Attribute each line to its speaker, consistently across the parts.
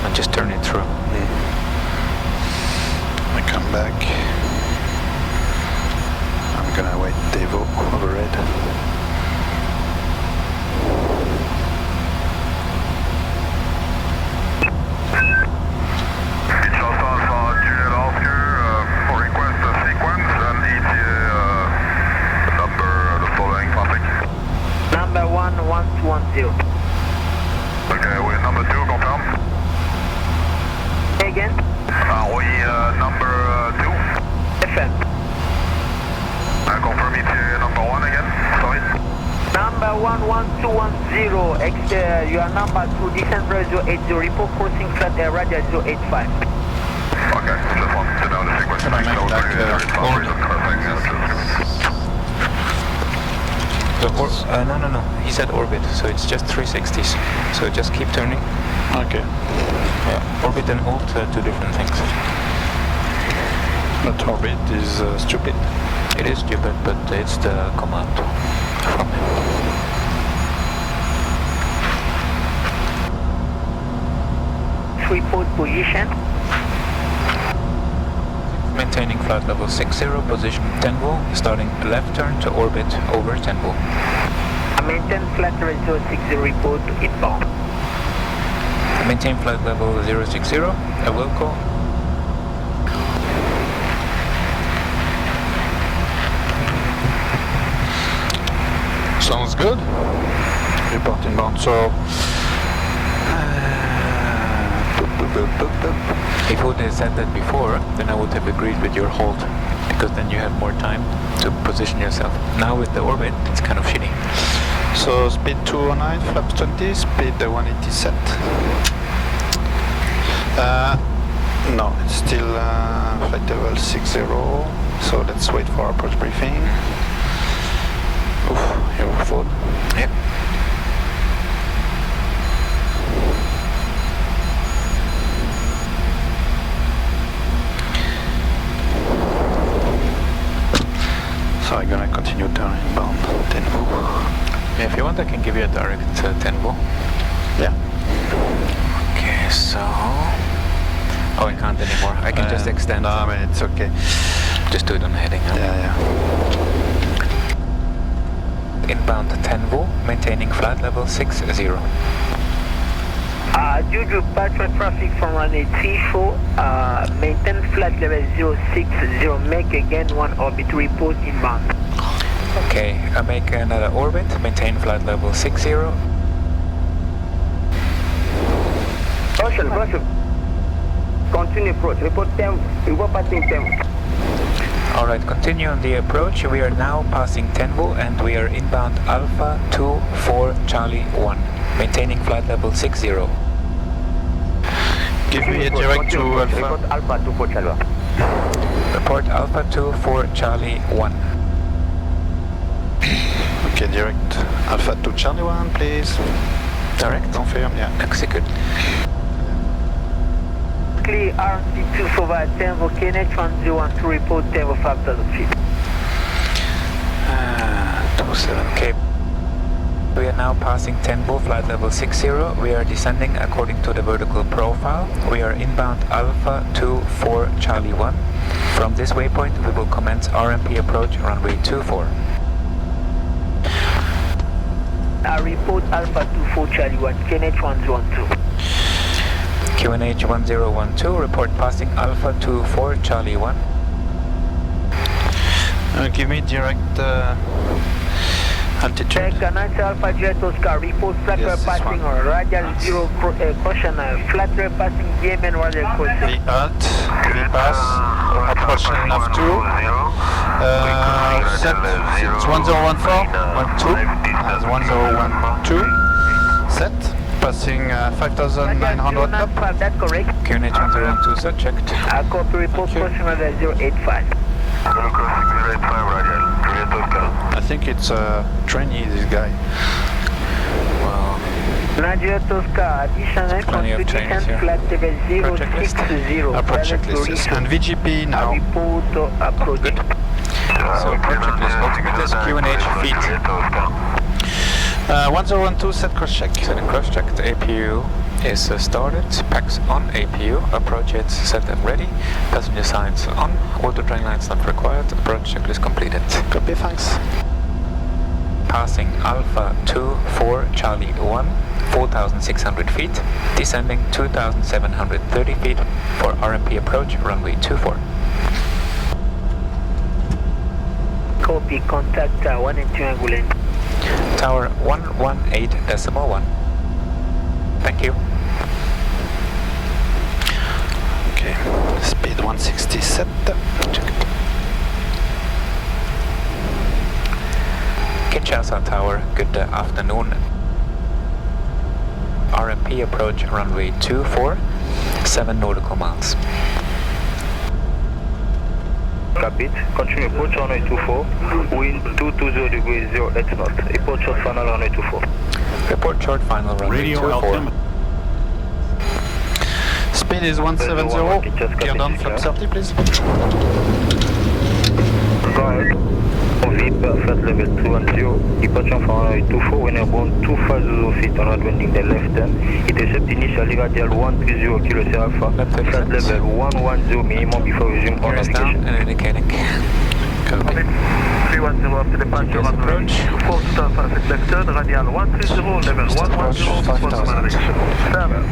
Speaker 1: and just turn it through.
Speaker 2: I come back. I'm gonna wait Devo overhead.
Speaker 3: Kinshasa, Juliet Oscar, request a sequence and ETA number the following traffic.
Speaker 4: Number 11210.
Speaker 3: Okay, we're number 2, confirm.
Speaker 4: Say again?
Speaker 3: We number 2.
Speaker 4: FM.
Speaker 3: Confirm ETA number 1 again, sorry.
Speaker 4: Number 11210, you are number 2, descent radio 80, report crossing flat radio 085.
Speaker 3: Okay, just want to know the sequence.
Speaker 2: Can I make like
Speaker 1: No. He said orbit, so it's just 360s. So just keep turning.
Speaker 2: Okay.
Speaker 1: Yeah, orbit and hold, two different things.
Speaker 2: But orbit is stupid.
Speaker 1: It is stupid, but it's the command from him.
Speaker 4: Report position.
Speaker 1: Maintaining flight level 60, position 10 vol, starting left turn to orbit over 10 vol.
Speaker 4: Maintain flight level 60, report inbound.
Speaker 1: Maintain flight level 060, I will call.
Speaker 2: Sounds good. Report inbound. So
Speaker 1: If you would have said that before, then I would have agreed with your hold, because then you have more time to position yourself. Now with the orbit, it's kind of shitty.
Speaker 2: So speed 209, flaps 20, speed 180 set. No, it's still flight level 60, so let's wait for approach briefing. Oof, you're full.
Speaker 1: Yep.
Speaker 2: So I'm gonna continue turning inbound 10 vol.
Speaker 1: Yeah, if you want, I can give you a direct 10 vol.
Speaker 2: Yeah.
Speaker 1: Okay, so... Oh, I can't anymore. I can just extend.
Speaker 2: No, I mean, it's okay.
Speaker 1: Just do it on heading. Huh?
Speaker 2: Yeah.
Speaker 1: Inbound 10 vol, maintaining flight level 60.
Speaker 4: Due to patron traffic from runway 34, maintain flight level 060, make again one orbit, report inbound.
Speaker 1: Okay, I make another orbit, maintain flight level 60.
Speaker 4: Caution. Continue approach, report 10, report passing 10.
Speaker 1: Alright, continue on the approach. We are now passing 10 vol and we are inbound Alpha 24 Charlie 1, maintaining flight level 60.
Speaker 2: Give me a direct to Alpha.
Speaker 4: Report Alpha 24 Charlie 1.
Speaker 1: Report Alpha 24 Charlie 1.
Speaker 2: Okay, direct Alpha to Charlie 1, please.
Speaker 1: Direct?
Speaker 2: Confirm, yeah.
Speaker 1: Execute.
Speaker 4: Clear RC2 for 10 vol, KNH 1012, report 10 vol 5,000 feet.
Speaker 1: 27. Okay. We are now passing 10 vol, flight level 60. We are descending according to the vertical profile. We are inbound Alpha 24 Charlie 1. From this waypoint, we will commence RMP approach runway 24.
Speaker 4: I report Alpha 24 Charlie 1, KNH 1012.
Speaker 1: QNH 1012, report passing Alpha 24 Charlie 1.
Speaker 2: Give me direct altitude.
Speaker 4: Check Nancy Alpha Jet Oscar, report flat
Speaker 2: Yes,
Speaker 4: passing or radial 0 caution, flat passing Yemen radial crossing.
Speaker 2: The alt, we pass, approaching enough 2. Set, it's 1014, 12, as 1012, set, passing 5,900 up.
Speaker 4: That's correct.
Speaker 1: QNH 1012, set, checked.
Speaker 4: Copy report crossing radial 085.
Speaker 3: Crossing 085 radial, Juliet Oscar.
Speaker 2: I think it's a trainee, this guy.
Speaker 1: Well,
Speaker 4: Nadia Tosca, additional
Speaker 1: plenty of trainers here.
Speaker 4: flat level 060.
Speaker 2: Approach checklist, yes. And VGP now.
Speaker 4: Report approach.
Speaker 1: good. So approach checklist, altimeters, QNH, feet.
Speaker 2: 1012, set cross check.
Speaker 1: Set and cross check, the APU is started, packs on, APU, approach is set and ready, passenger signs on, auto train lines not required, approach checklist completed.
Speaker 2: Copy, thanks.
Speaker 1: Passing Alpha 24 Charlie 1, 4,600 feet, descending 2,730 feet for RMP approach runway 24.
Speaker 4: Copy, contact 1 and 2 Angoulême.
Speaker 1: Tower 118.1. Thank you.
Speaker 2: Okay, speed 160 set. Check.
Speaker 1: Kinshasa Tower, good afternoon. RMP approach runway 24, 7 nautical miles.
Speaker 5: Copy. Continue approach runway 24, wind 220 degrees 08 knots. Report short final runway 24.
Speaker 1: Report short final runway
Speaker 6: Radio
Speaker 1: 24.
Speaker 6: altimeter.
Speaker 2: Speed is 170. Gear down flap 30, please.
Speaker 5: Go ahead. VIP, flight level 210. Departure from runway 24, when airborne 250 feet on landing the left turn. Intercept initially radial 130 kilo Alpha. Flight level 110 minimum before resume on
Speaker 1: Gear is down
Speaker 5: navigation.
Speaker 1: and indicating.
Speaker 5: Copy.
Speaker 3: 310 after departure
Speaker 1: GPS
Speaker 3: runway
Speaker 1: approach.
Speaker 3: 4 start perfect left turn, radial 130, level 110,
Speaker 2: approach, 5,000.
Speaker 3: 7011.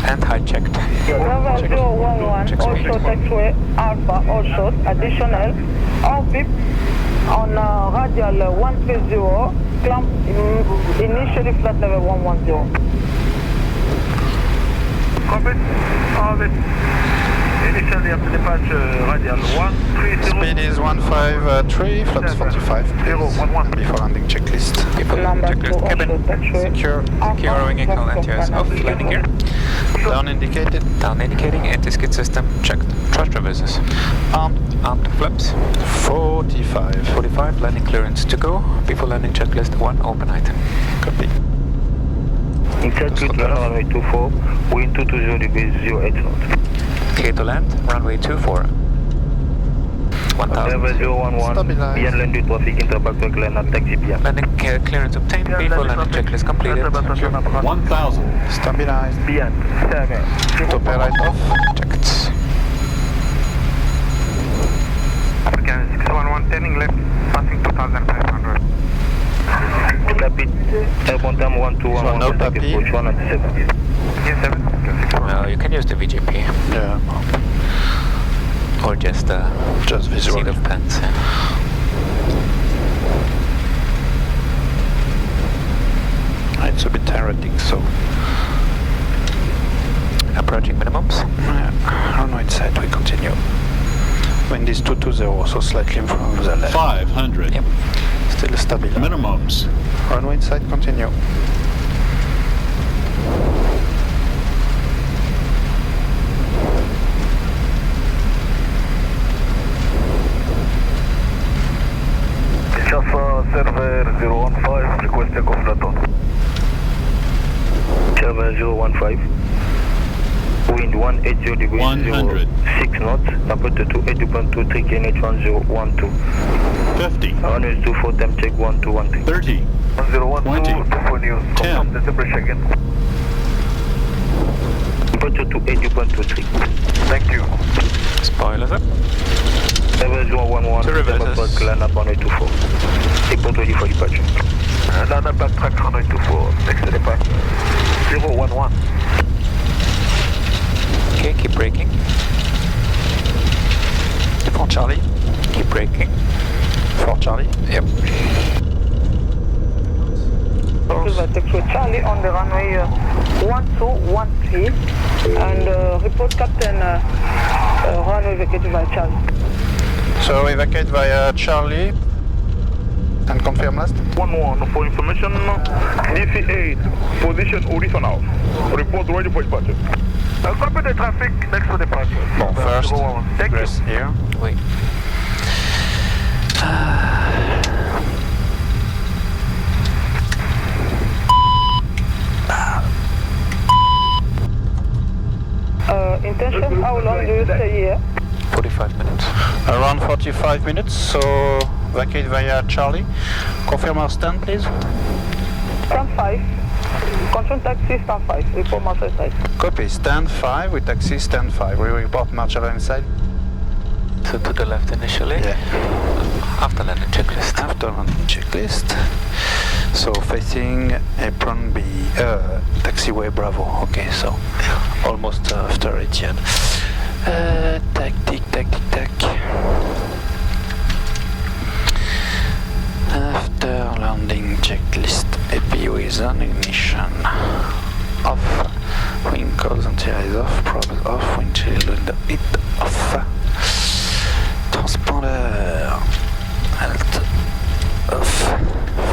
Speaker 1: And height checked.
Speaker 7: Level
Speaker 1: Check.
Speaker 7: 011,
Speaker 1: Check
Speaker 7: all
Speaker 1: speed.
Speaker 7: short X-ray, Alpha, all short, additional, on VIP, on radial 130, climb initially flight level 110.
Speaker 3: Copy. Initially after departure, radial 130.
Speaker 2: Speed is 153, flaps 45, please.
Speaker 3: 011.
Speaker 2: Before landing checklist.
Speaker 1: People
Speaker 7: Number 2,
Speaker 1: checklist
Speaker 7: all
Speaker 1: cabin.
Speaker 7: short X-ray,
Speaker 2: Secure.
Speaker 1: Secure wing equal NTS off, landing gear.
Speaker 2: Down indicated.
Speaker 1: Down indicating, anti-skid system checked. Thrust reverses.
Speaker 2: Armed.
Speaker 1: Armed flaps.
Speaker 2: 45.
Speaker 1: 45, landing clearance to go. Before landing checklist 1, open item.
Speaker 2: Copy.
Speaker 5: Inside clear to land runway 24, wind 220 degrees 08 knots.
Speaker 1: Clear to land, runway 24. 1000.
Speaker 5: Level 011,
Speaker 2: Stabilize.
Speaker 5: bien lundi traffic interback line at taxi bien.
Speaker 1: Landing clearance obtained, before landing checklist completed.
Speaker 6: 1,000.
Speaker 2: Stabilized.
Speaker 3: Bien, serré.
Speaker 2: Top right off.
Speaker 1: Checked.
Speaker 3: African 611 turning left, passing 2500.
Speaker 5: Copy. Airborne time 1211,
Speaker 2: no
Speaker 5: contact
Speaker 2: copy.
Speaker 5: approach 197.
Speaker 3: Yes, 7.
Speaker 1: You can use the VGP.
Speaker 2: Yeah.
Speaker 1: Or just
Speaker 2: Just visual.
Speaker 1: seat of pants.
Speaker 2: It's a bit erratic, so.
Speaker 1: Approaching minimums.
Speaker 2: On right side, we continue. Wind is 220, so slightly in front of the left.
Speaker 6: 500.
Speaker 1: Yep.
Speaker 2: Still stabilized.
Speaker 6: Minimums.
Speaker 2: Runway inside, continue.
Speaker 3: Kinshasa server 015, request takeoff Platon.
Speaker 5: Server 015. Wind 180 degrees
Speaker 6: 100.
Speaker 5: 06 knots. Temperature 28.23 knh 1012.
Speaker 6: 50.
Speaker 5: Runway 24, time check 1213.
Speaker 6: 30.
Speaker 3: 1012,
Speaker 6: 20.
Speaker 3: for news. Confirm the temperature again.
Speaker 5: Temperature 28.23.
Speaker 3: Thank you.
Speaker 1: Spoilers up.
Speaker 5: Server 011,
Speaker 1: To reverses.
Speaker 5: back line up runway 24. Report ready for departure.
Speaker 3: Land at backtrack runway 24. Next departure. 011.
Speaker 1: Okay, keep braking.
Speaker 2: For Charlie.
Speaker 1: Keep braking.
Speaker 2: For Charlie.
Speaker 1: Yep.
Speaker 7: X-ray Charlie on the runway 1213, and report captain runway vacated by Charlie.
Speaker 2: So evacuate via Charlie. And confirm last.
Speaker 3: 11 for information. DC8, position horizontal. Report ready for departure. Copy the traffic next to departure.
Speaker 2: Bon, first,
Speaker 3: Thank you.
Speaker 2: rest here.
Speaker 1: Wait.
Speaker 7: Intention, how long do you stay here?
Speaker 1: 45 minutes.
Speaker 2: Around 45 minutes, so vacate via Charlie. Confirm our stand, please.
Speaker 7: Stand 5. Confirm taxi stand 5. Report Marshall inside.
Speaker 2: Copy. Stand 5 with taxi stand 5. We report Marshall inside.
Speaker 1: So to the left initially?
Speaker 2: Yeah.
Speaker 1: After landing checklist.
Speaker 2: After landing checklist. So facing APRON B, taxiway Bravo. Okay, so almost after Etienne. Tactic. After landing checklist, APU is on, ignition off, wing cause anti-rise off, probe off, windshield window hit off, transponder alt off,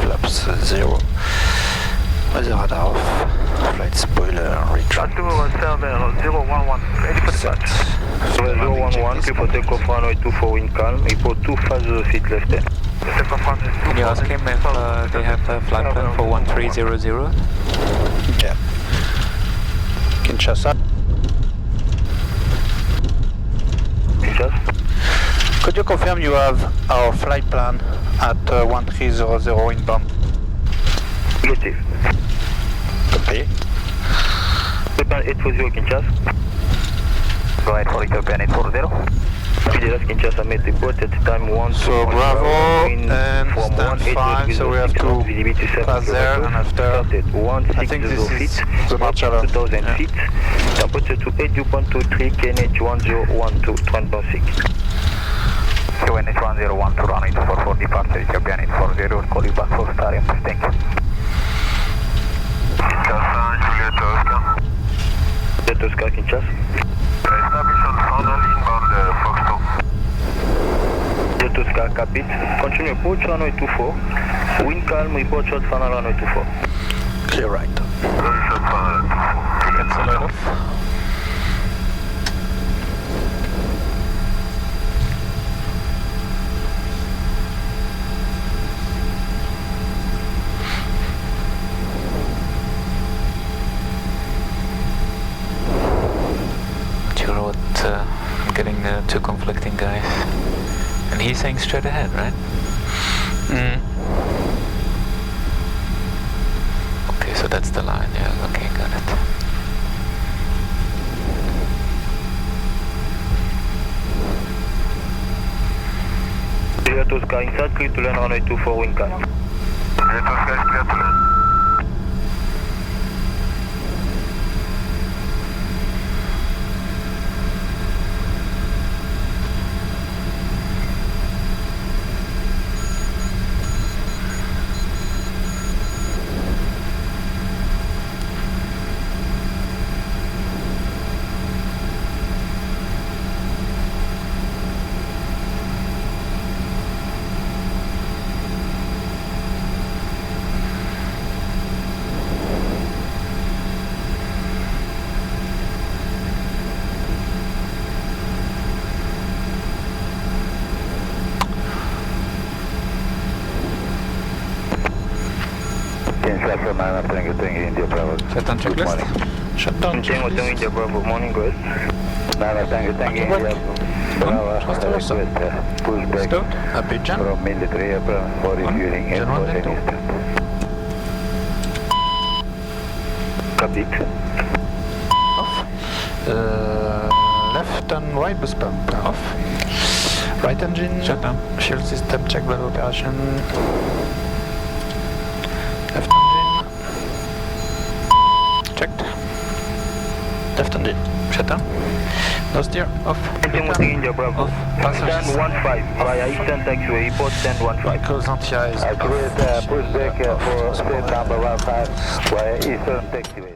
Speaker 2: flaps 0, weather radar off, flight spoiler retract.
Speaker 3: server 011, ready for dispatch.
Speaker 5: 011, clear for takeoff runway 24 wind calm, report 2 phases of feet left end.
Speaker 1: Can you ask him if they have a flight plan for 1300?
Speaker 2: Yeah. Kinshasa. Could you confirm you have our flight plan at 1300 inbound?
Speaker 5: Negative.
Speaker 2: Copy.
Speaker 5: Japan 840 Kinshasa.
Speaker 3: Go ahead for Ethiopian 840.
Speaker 5: PDS Kinshasa made report at time 1.
Speaker 2: So Bravo and stand 5, so we have to pass there and after, I think this is the Marshall.
Speaker 5: 2000 feet, temperature to 8.23, KNH 1012, 12.6.
Speaker 3: KNH 1012, runway 24 departure, Ethiopian 840, will call you back for starting. Thank you. Kinshasa, Juliet Oscar.
Speaker 5: Juliet Oscar Kinshasa.
Speaker 3: Establishment final inbound Foxtrot.
Speaker 5: Juliet Oscar Capit. Continue approach runway 24. Wind calm, report short final runway 24.
Speaker 2: Clear right.
Speaker 3: Very short final 24.
Speaker 1: Cancel off. I'm getting two conflicting guys. And he's saying straight ahead, right? Okay, so that's the line, yeah, okay, got it.
Speaker 5: Juliet Oscar inside, clear to land runway 24 wind calm.
Speaker 3: Juliet Oscar is clear to land.
Speaker 1: Shutdown checklist.
Speaker 2: Shutdown
Speaker 5: Tango
Speaker 2: checklist.
Speaker 5: India Bravo, morning go ahead.
Speaker 2: Stowed. Abidjan. General Delta.
Speaker 5: Capit.
Speaker 2: Off. Left and right bus pump. Off. Right engine.
Speaker 1: Shutdown.
Speaker 2: Shield system check valve operation. Left engine. Checked. Left engine. Shutdown. No steer. Off.
Speaker 5: Tango India Bravo.
Speaker 2: Off.
Speaker 5: Stand 15 via Eastern Taxiway, report stand 15.
Speaker 2: Vehicles anti-eyes.
Speaker 8: Pushback for state number 15 via Eastern Taxiway.